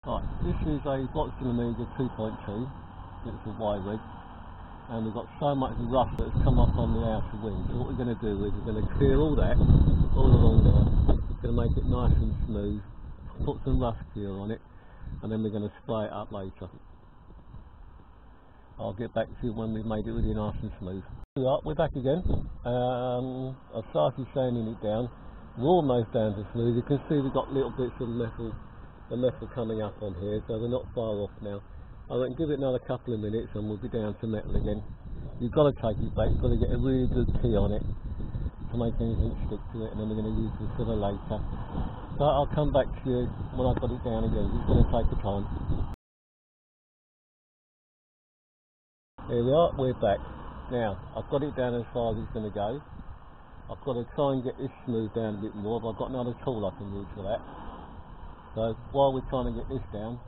Right, this is a Boxing Amiga 2.2, it's a Y-rig, and we've got so much rust that has come up on the outer wing. So what we're going to do is we're going to clear all that, all along there, we're going to make it nice and smooth, put some rust clear on it, and then we're going to spray it up later. I'll get back to you when we've made it really nice and smooth. Right, we're back again. I've started sanding it down. We're almost down to smooth. You can see we've got little bits of metal coming up on here, so we're not far off now. I won't give it another couple of minutes and we'll be down to metal again. You've got to take it back, you've got to get a really good key on it to make anything stick to it, and then we're going to use the filler later. So I'll come back to you when I've got it down again. It's going to take the time. Here we are, we're back. Now, I've got it down as far as it's going to go. I've got to try and get this smoothed down a bit more, but I've got another tool I can use for that. So while we're trying to get this down,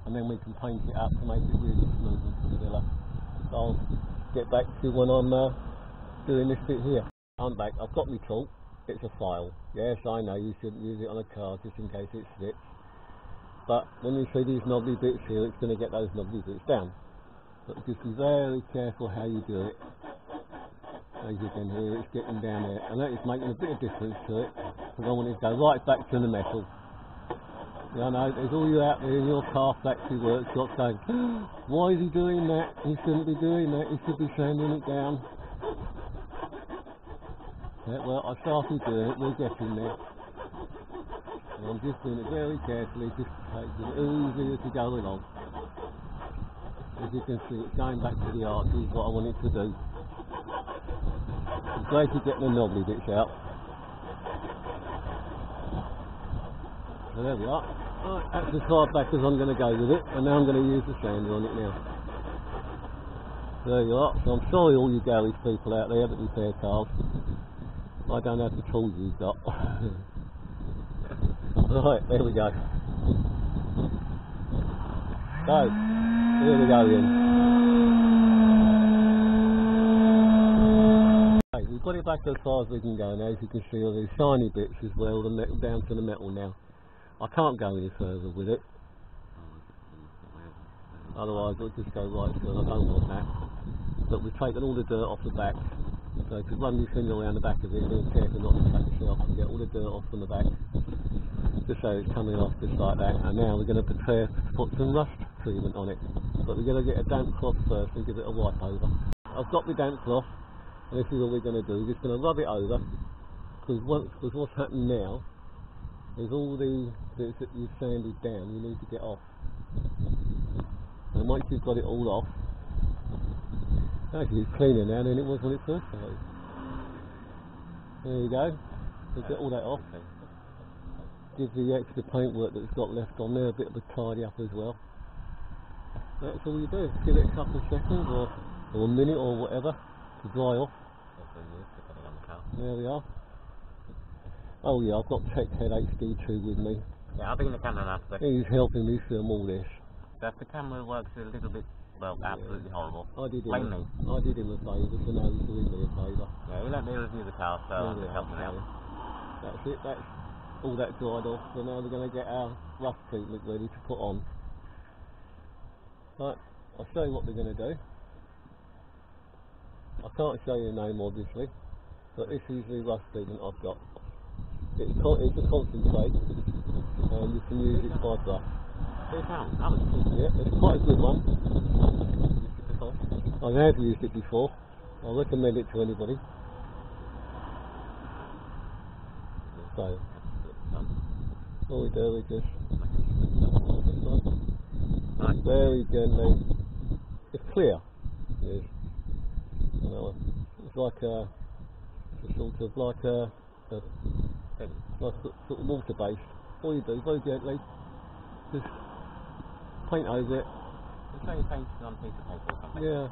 and then we can paint it up to make it really smooth and filler. So I'll get back to you when I'm doing this bit here. I'm back, I've got my tool, it's a file. Yes, I know you shouldn't use it on a car just in case it slips. But when you see these knobbly bits here, it's going to get those knobbly bits down. But just be very careful how you do it. As you can hear, it's getting down there, and that is making a bit of difference to it, because I want it to go right back to the metal. Yeah, I know, there's all you out there in your car factory workshop saying, why is he doing that? He shouldn't be doing that, he should be sanding it down. Yeah, well, I started doing it, we're getting there. And I'm just doing it very carefully, just taking it easy as we go along. As you can see, it's going back to the arch, is what I want it to do. It's great to get the knobbly bits out. So there we are. Right, that's as far back as I'm going to go with it, and now I'm going to use the sander on it now. There you are. So I'm sorry all you garage people out there that repair cars. I don't have the tools you've got. Right, there we go. So, here we go then. Okay, we've got it back as far as we can go now. As you can see all these shiny bits as well, the metal down to the metal now. I can't go any further with it, otherwise it'll just go right through, and I don't want that. But we've taken all the dirt off the back, so if you run your finger around the back of it, be careful not to cut yourself and get all the dirt off from the back, just so it's coming off just like that. And now we're going to prepare to put some rust treatment on it, but we're going to get a damp cloth first and give it a wipe over. I've got my damp cloth, and this is what we're going to do. We're just going to rub it over, because what's happening now is all the bits that you've sanded down you need to get off. And once you've got it all off, actually it's cleaner now than it was when it first started. There you go. So get all that off. Give the extra paintwork that's got left on there a bit of a tidy up as well. That's all you do. Give it a couple of seconds or a minute or whatever to dry off. There we are. Oh yeah, I've got Tech Head HD2 with me. Yeah, I'll be in the camera now. He's helping me film all this. But the camera works a little bit, well, absolutely horrible. I did him Blame me. I did him a favour, so now he's doing me a favour. Yeah, he let me review the car, so I'll help me out. That's it, that's all that dried off, so now we're going to get our rust treatment ready to put on. Right, I'll show you what we're going to do. I can't show you the name obviously, but this is the rust treatment I've got. It's a concentrate, and you can use it by brush. Yeah, it's quite a good one. I have used it before. I recommend it to anybody. So, all we do is just very gently. It's clear. It is. It's like sort of water based. All you do very gently, just paint over it. It's like you're painting on a piece of paper or something. Yeah.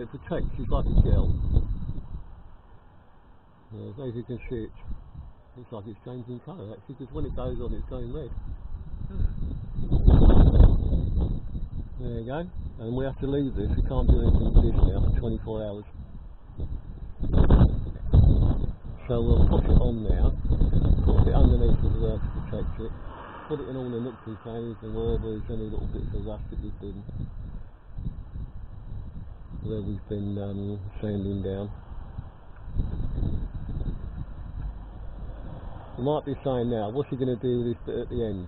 It protects, it's like a gel. As you can see, it's like it's changing colour actually, because when it goes on it's going red. There you go. And we have to leave this, we can't do anything with this now for 24 hours. So we'll put it on now, put it underneath as well to protect it, put it in all the nooks and crannies and wherever there's any little bits of rust that we've been sanding down. You might be saying now, what's he going to do with this bit at the end?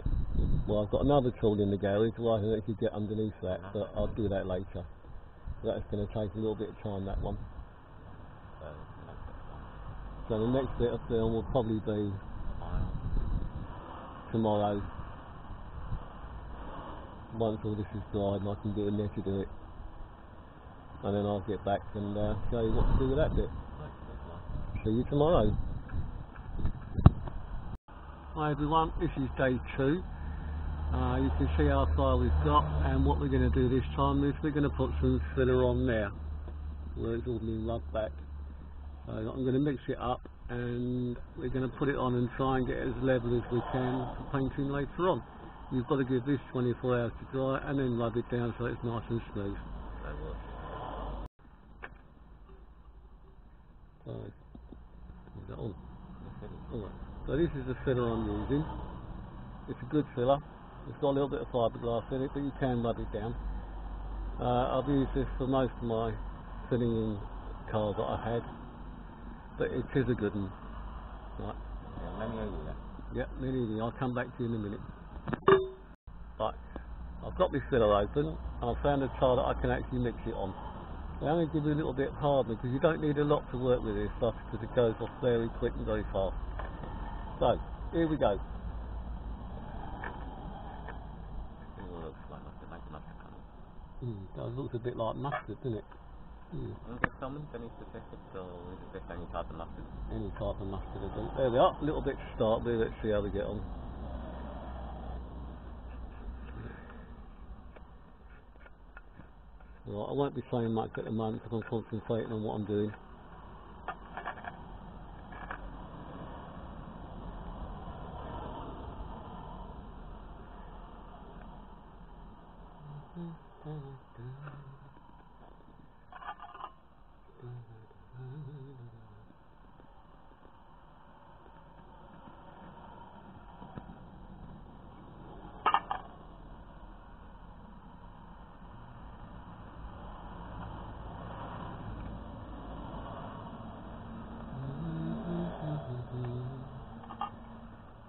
Well, I've got another tool in the garage where I can actually get underneath that, but I'll do that later. That's going to take a little bit of time, that one. So the next bit of film will probably be tomorrow, once all this is dried and I can get in there to do it. And then I'll get back and show you what to do with that bit. See you tomorrow. Hi everyone, this is day 2. You can see how far we've got, and what we're going to do this time is we're going to put some filler on there where it's all been rubbed back. So I'm going to mix it up and we're going to put it on and try and get it as level as we can for painting later on. You've got to give this 24 hours to dry and then rub it down so it's nice and smooth. So, is that on? Alright, so this is the filler I'm using. It's a good filler. It's got a little bit of fiberglass in it, but you can rub it down. I've used this for most of my filling in cars that I've had, but it is a good one. Right. Yeah, me neither. I'll come back to you in a minute. Right, I've got this filler open. I've found a tile that I can actually mix it on. I'm going to give you a little bit of hardness because you don't need a lot to work with this stuff because it goes off very quick and very fast. So, here we go. That looks a bit like mustard, doesn't it? Any specifics, or is it just any type of mustard? Any type of mustard. There we are, a little bit to start with. Let's see how we get on. Right, I won't be saying much at the moment because I'm concentrating on what I'm doing.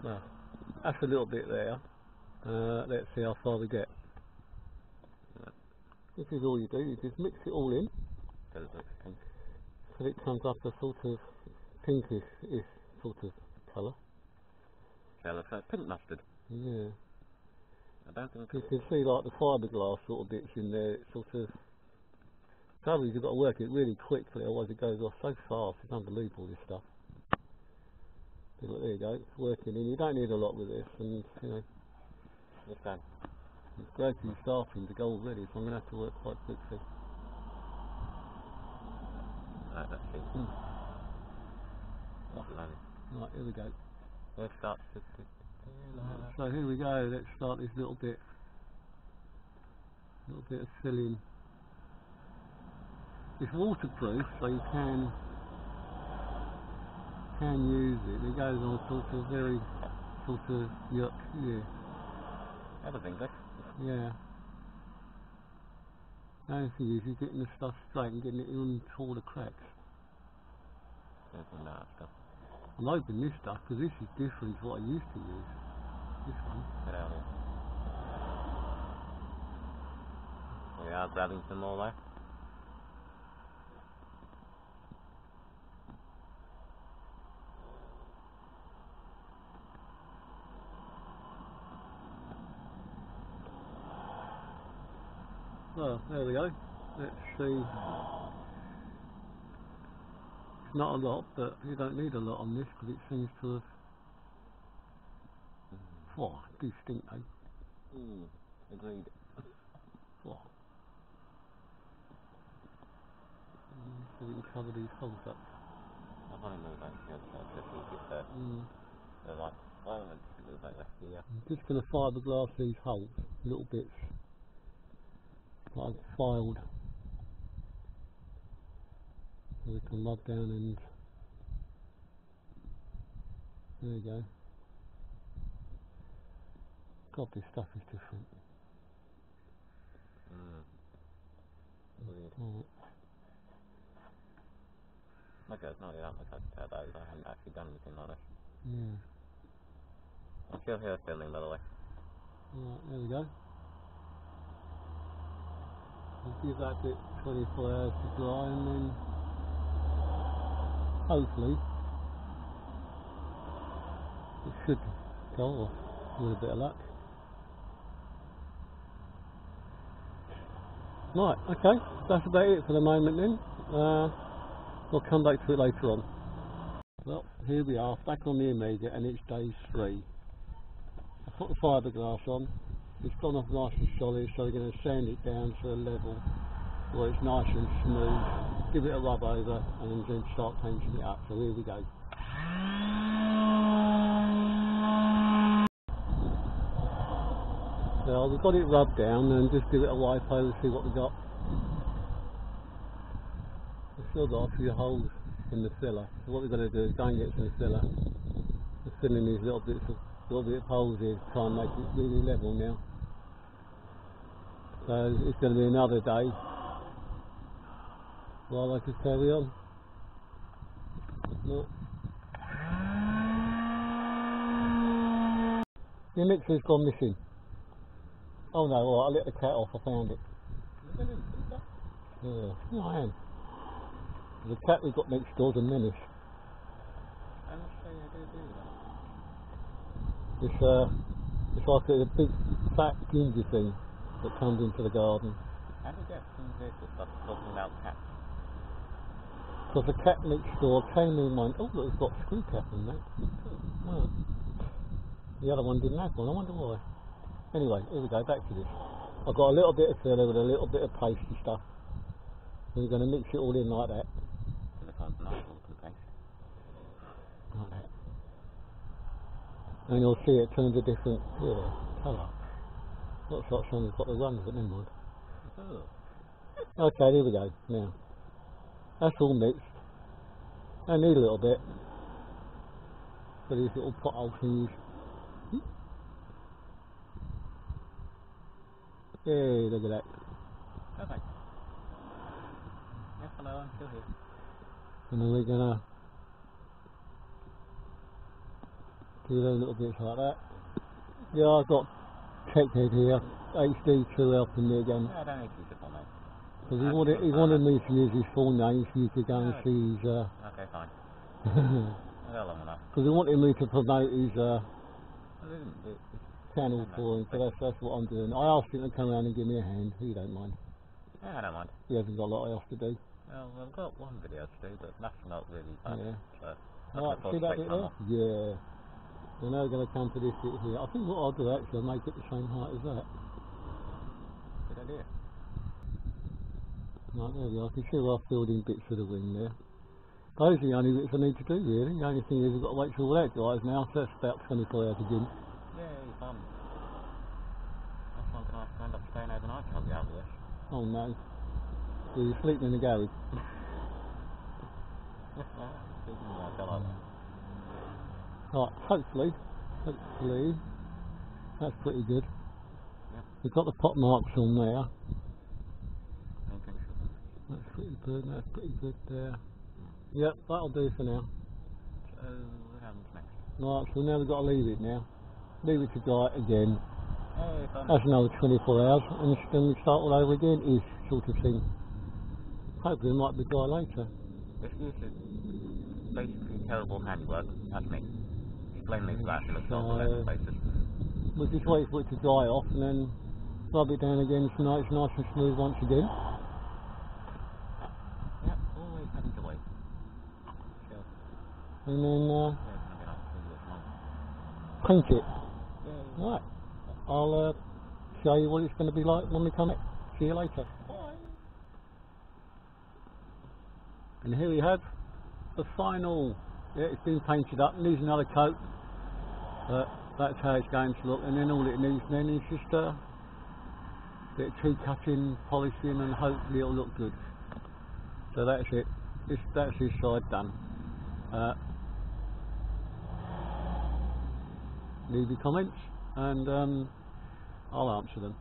Well, that's a little bit there. Let's see how far we get. This is all you do, you just mix it all in so it comes up a sort of pinkish sort of colour. Colour, so pink mustard? Yeah. I don't think you can see like the fiberglass sort of bits in there, it's sort of... Trouble is you've got to work it really quickly, otherwise it goes off so fast, it's unbelievable this stuff. But look, there you go, it's working in. You don't need a lot with this, and you know, it's gradually starting to go already, so I'm going to have to work quite quickly. Right, let's see. Right, here we go. Let's start. So here we go, let's start this little bit of filling. It's waterproof, so you can use it. It goes on sort of very sort of yuck, yeah. Everything good. Yeah. The only thing is you're getting the stuff straight and getting it into all the cracks. I'm hoping this stuff, because this is different to what I used to use. This one. Get out here. We are grabbing some more there. Well, there we go. Let's see. It's not a lot, but you don't need a lot on this because it seems to have... Oh, it do stink though. Agreed. Oh. So we can cover these holes up. I want to move like the other side, just keep it there. They're like, oh, and move like that here. I'm just going to fiberglass these holes, little bits. Like filed, so we can rub down and there you go. God, this stuff is different. Weird. Mm. Okay, it's not that much I can tell though, I haven't actually done anything like this. Yeah. I'm still here filming, by the way. Right, there we go. We'll give that bit 24 hours to dry and then hopefully it should go off with a bit of luck. Right, okay, that's about it for the moment then. We'll come back to it later on. Well, here we are, back on the Omega, and it's day 3. I put the fiberglass on, it's gone off nice and solid, so we're going to sand it down to a level where it's nice and smooth, give it a rub over, and then start painting it up. So here we go. So we've got it rubbed down, and just give it a wipe over, see what we got. We've still got a few holes in the filler, so what we're going to do is go and get some filler. We're filling these little bit of holes here to try and make it really level now. So it's going to be another day while I just carry on. Look. The mixer's gone missing. Oh no, alright, I let the cat off, I found it. Yeah, I am. The cat we've got next door's a menace. I must say I do agree with that. It's like a big fat ginger thing that comes into the garden. How do you get from here to start talking about cats? Because the cat next door came in and went, oh look, it's got a screw cap in that. Well, the other one didn't have one, I wonder why. Anyway, here we go, back to this. I've got a little bit of filler with a little bit of pasty stuff. We're going to mix it all in like that. It sounds nice, okay. Like that. And you'll see it turns a different colour. Looks like someone's got the runs, but never mind. Oh. Okay, here we go. Now, that's all mixed. I need a little bit for these little pothole things. Hey, look at that. Perfect. Yes, hello, I'm still here. And then we're gonna do those little bits like that. Yeah, I've got Tech Head here, HD2 helping me again. Yeah, I don't need to use it for me. Because he wanted me to use his full name so you could go and see his... Okay, fine. I got long enough. Because he wanted me to promote his I didn't. channel for him, so that's what I'm doing. I asked him to come around and give me a hand, he don't mind. Yeah, I don't mind. He hasn't got a lot else to do. Well, I've got one video to do, but that's not really bad. Yeah. So Right, see that bit there? Yeah. We're now going to come to this bit here. I think what I'll do actually, I'll make it the same height as that. Good idea. Right, there we are. I can see where I've filled in bits of the wing there. Those are the only bits I need to do really. The only thing is I've got to wait till all that dries now, so that's about 24 hours again. Yay, fun. That's not going to end up staying overnight till I get out of this. Oh no. Well, you're sleeping in the garage. Right, hopefully, that's pretty good. Yep. We've got the pot marks on there. Okay. That's pretty good there. Yep, that'll do for now. So, what happens next? Right, so now we've got to leave it now. Leave it to dry again. Hey, fun. That's another 24 hours, and then we start all over again, ish sort of thing. Hopefully it might be dry later. This is basically terrible handiwork. That's me. Explain me that. It looks awful on basis. We'll just wait for it to dry off and then rub it down again so it's nice and smooth once again. Yep, always having to wait. Sure. And then Yeah, paint it. Yay. Right, I'll show you what it's going to be like when we come back. See you later. Bye. And here we have the final. Yeah, it's been painted up, needs another coat, but that's how it's going to look, and then all it needs then is just a bit of tree cutting, polishing, and hopefully it'll look good. So that's it, that's this side done. Leave your comments, and I'll answer them.